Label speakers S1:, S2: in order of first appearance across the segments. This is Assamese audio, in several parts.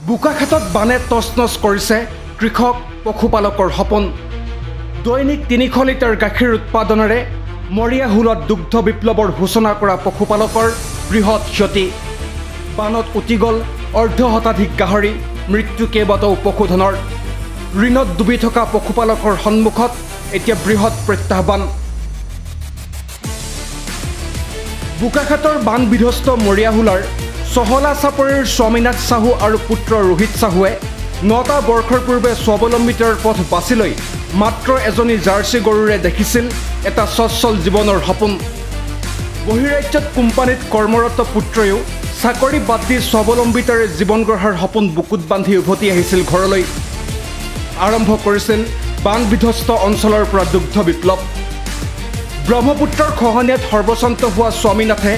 S1: বোকাখাটত বানে তছনছ কৰিছে কৃষক পশুপালকৰ সপোন। দৈনিক ৩০০ লিটাৰ গাখীৰ উৎপাদনেৰে মৰিয়াহুলত দুগ্ধ বিপ্লৱৰ সূচনা কৰা পশুপালকৰ বৃহৎ ক্ষতি। বানত উটি গ'ল অৰ্ধ শতাধিক গাহৰি, মৃত্যু কেইবাটাও পশুধনৰ। ঋণত ডুবি থকা পশুপালকৰ সন্মুখত এতিয়া বৃহৎ প্ৰত্যাহ্বান। বোকাখাটৰ বান বিধ্বস্ত মৰিয়াহুলৰ চহলা চাপৰিৰ স্বামীনাথ চাহু আৰু পুত্ৰ ৰোহিত চাহুৱে ৯টা বৰ্ষৰ পূৰ্বে স্বাৱলম্বিতাৰ পথ বাছি লৈ মাত্ৰ এজনী জাৰ্চি গৰুৰে দেখিছিল এটা সচ্ছল জীৱনৰ সপোন। বহিৰাজ্যত কোম্পানীত কৰ্মৰত পুত্ৰয়ো চাকৰি বাদ দি স্বাৱলম্বিতাৰে জীৱন গঢ়াৰ সপোন বুকুত বান্ধি উভতি আহিছিল ঘৰলৈ। আৰম্ভ কৰিছিল বান বিধ্বস্ত অঞ্চলৰ পৰা দুগ্ধ বিপ্লৱ। ব্ৰহ্মপুত্ৰৰ খহনীয়াত সৰ্বশান্ত হোৱা স্বামীনাথে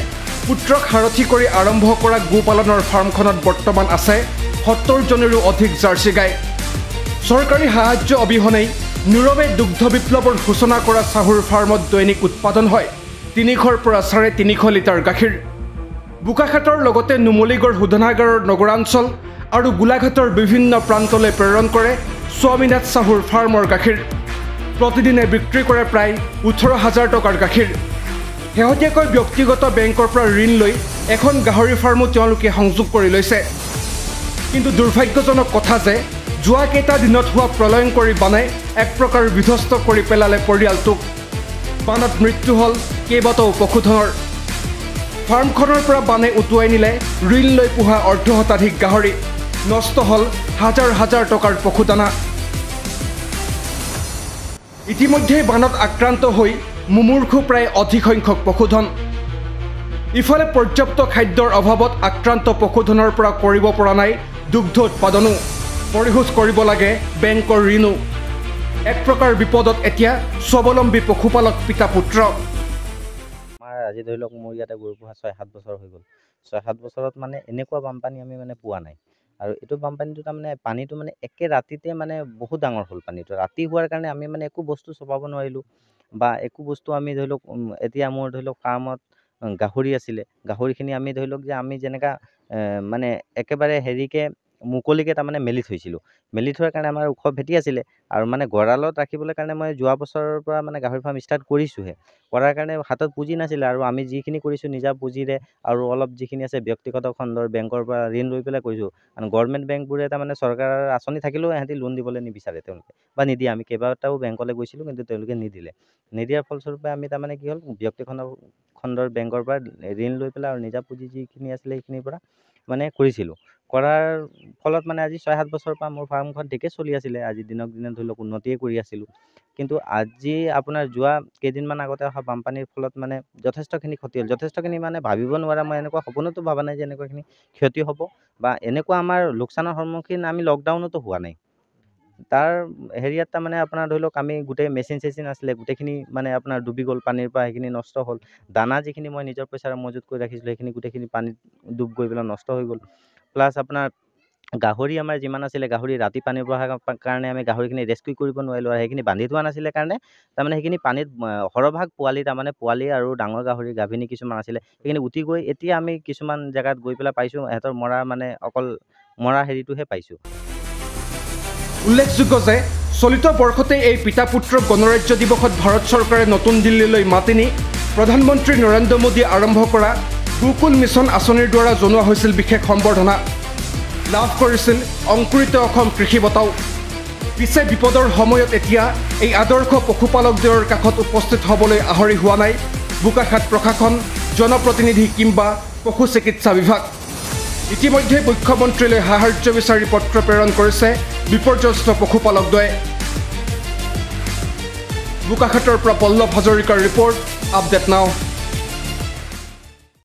S1: পুত্ৰক সাৰথি কৰি আৰম্ভ কৰা গোপালনৰ ফাৰ্মখনত বৰ্তমান আছে ৭০জনীৰো অধিক জাৰ্চি গাই। চৰকাৰী সাহায্য অবিহনেই নীৰৱে দুগ্ধ বিপ্লৱৰ সূচনা কৰা চাহুৰ ফাৰ্মত দৈনিক উৎপাদন হয় ৩০০ৰ পৰা ৩৫০ লিটাৰ গাখীৰ। বোকাখাটৰ লগতে নুমলীগড় শোধনাগাৰৰ নগৰাঞ্চল আৰু গোলাঘাটৰ বিভিন্ন প্ৰান্তলৈ প্ৰেৰণ কৰে স্বামীনাথ চাহুৰ ফাৰ্মৰ গাখীৰ। প্ৰতিদিনে বিক্ৰী কৰে প্ৰায় ১৮,০০০ টকাৰ গাখীৰ। শেহতীয়াকৈ ব্যক্তিগত বেংকৰ পৰা ঋণ লৈ এখন গাহৰি ফাৰ্মো তেওঁলোকে সংযোগ কৰি লৈছে। কিন্তু দুৰ্ভাগ্যজনক কথা যে যোৱা কেইটা দিনত হোৱা প্ৰলয়ংকৰী বানে এক প্ৰকাৰ বিধ্বস্ত কৰি পেলালে পৰিয়ালটোক। বানত মৃত্যু হ'ল কেইবাটাও পশুধনৰ। ফাৰ্মখনৰ পৰা বানে উটুৱাই নিলে ঋণ লৈ পোহা অৰ্ধ শতাধিক গাহৰি। নষ্ট হ'ল হাজাৰ হাজাৰ টকাৰ পশুদানা। ইতিমধ্যে বানত আক্ৰান্ত হৈ মুমূৰ্ষু প্ৰায় অধিক সংখ্যক পশুধন। ইফালে পৰ্যাপ্ত খাদ্যৰ অভাৱত আক্ৰান্ত পশুধনৰ পৰা কৰিব পৰা নাই দুগ্ধ উৎপাদনো, পৰিশোধ কৰিব লাগে বেংকৰ ঋণো। এক প্ৰকাৰ বিপদত এতিয়া স্বাৱলম্বী পশুপালক পিতা পুত্ৰ।
S2: আজি ধৰি লওক মোৰ ইয়াতে গৰু পোহা ৬-৭ বছৰ হৈ গ'ল। ৬-৭ বছৰত মানে এনেকুৱা বানপানী আমি মানে পোৱা নাই। আৰু এইটো বানপানীটো তাৰমানে পানীটো মানে একে ৰাতিতে মানে বহুত ডাঙৰ হ'ল পানীটো। ৰাতি হোৱাৰ কাৰণে আমি মানে একো বস্তু চপাব নোৱাৰিলোঁ বা একো বস্তু আমি ধৰি লওক এতিয়া মোৰ ধৰি লওক ফাৰ্মত গাহৰি আছিলে, গাহৰিখিনি আমি ধৰি লওক যে আমি যেনেকুৱা মানে একেবাৰে হেৰিকৈ মুকলিকৈ তাৰমানে মেলি থৈছিলোঁ। মেলি থোৱাৰ কাৰণে আমাৰ ওখ ভেটি আছিলে আৰু মানে গঁৰালত ৰাখিবলৈ কাৰণে মই যোৱা বছৰৰ পৰা মানে গাহৰি ফাৰ্ম ষ্টাৰ্ট কৰিছোঁহে। কৰাৰ কাৰণে হাতত পুঁজি নাছিলে আৰু আমি যিখিনি কৰিছোঁ নিজা পুঁজিৰে আৰু অলপ যিখিনি আছে ব্যক্তিগত খণ্ডৰ বেংকৰ পৰা ঋণ লৈ পেলাই কৰিছোঁ। আৰু গভৰ্ণমেণ্ট বেংকবোৰে তাৰমানে চৰকাৰৰ আঁচনি থাকিলেও সিহঁতি লোন দিবলৈ নিবিচাৰে তেওঁলোকে বা নিদিয়ে। আমি কেইবাটাও বেংকলৈ গৈছিলোঁ কিন্তু তেওঁলোকে নিদিলে। নিদিয়াৰ ফলস্বৰূপে আমি তাৰমানে কি হ'ল ব্যক্তিগত খণ্ডৰ বেংকৰ পৰা ঋণ লৈ পেলাই আৰু নিজা পুঁজি যিখিনি আছিলে সেইখিনিৰ পৰা মানে কৰিছিলোঁ। কৰাৰ ফলত মানে আজি ৬-৭ বছৰৰ পৰা মোৰ ফাৰ্মখন ঠিকে চলি আছিলে। আজি দিনক দিনে ধৰি লওক উন্নতিয়ে কৰি আছিলোঁ। কিন্তু আজি আপোনাৰ যোৱা কেইদিনমান আগতে অহা বানপানীৰ ফলত মানে যথেষ্টখিনি ক্ষতি হ'ল। যথেষ্টখিনি মানে ভাবিব নোৱাৰা, মই এনেকুৱা সপোনতো ভবা নাই যে এনেকুৱাখিনি ক্ষতি হ'ব বা এনেকুৱা আমাৰ লোকচানৰ সন্মুখীন আমি লকডাউনতো হোৱা নাই। তাৰ হেৰিয়াত তাৰমানে আপোনাৰ ধৰি লওক আমি গোটেই মেচিন আছিলে গোটেইখিনি মানে আপোনাৰ ডুবি গ'ল পানীৰ পৰা, সেইখিনি নষ্ট হ'ল। দানা যিখিনি মই নিজৰ পইচাৰে মজুত কৰি ৰাখিছিলোঁ সেইখিনি গোটেইখিনি পানীত ডুব গৈ পেলাই নষ্ট হৈ গ'ল। প্লাছ আপোনাৰ গাহৰি আমাৰ যিমান আছিলে, গাহৰি ৰাতি পানী বঢ়াৰ কাৰণে আমি গাহৰিখিনি ৰেস্কিউ কৰিব নোৱাৰিলোঁ আৰু সেইখিনি বান্ধি থোৱা নাছিলে কাৰণে তাৰমানে সেইখিনি পানীত সৰহভাগ পোৱালি তাৰমানে পোৱালি আৰু ডাঙৰ গাহৰি গাভিনী কিছুমান আছিলে সেইখিনি উটি গৈ এতিয়া আমি কিছুমান জেগাত গৈ পেলাই পাইছোঁ সিহঁতৰ মৰা মানে অকল মৰা হেৰিটোহে পাইছোঁ।
S1: উল্লেখযোগ্য যে চলিত বৰ্ষতে এই পিতা পুত্ৰ গণৰাজ্য দিৱসত ভাৰত চৰকাৰে নতুন দিল্লীলৈ মাতি নি প্ৰধানমন্ত্ৰী নৰেন্দ্ৰ মোদীয়ে আৰম্ভ কৰা গোকুল মিছন আঁচনিৰ দ্বাৰা জনোৱা হৈছিল বিশেষ সম্বৰ্ধনা। লাভ কৰিছিল অংকুৰিত অসম কৃষি বঁটাও। পিছে বিপদৰ সময়ত এতিয়া এই আদৰ্শ পশুপালকদ্বয়ৰ কাষত উপস্থিত হ'বলৈ আহৰি হোৱা নাই বোকাখাট প্ৰশাসন, জনপ্ৰতিনিধি কিংবা পশু চিকিৎসা বিভাগ। ইতিমধ্যে মুখ্যমন্ত্ৰীলৈ সাহায্য বিচাৰি পত্ৰ প্ৰেৰণ কৰিছে বিপৰ্যস্ত পশুপালকদ্বয়ে। বোকাখাটৰ পৰা পল্লৱ হাজৰিকাৰ ৰিপৰ্ট, আপডেট নাও।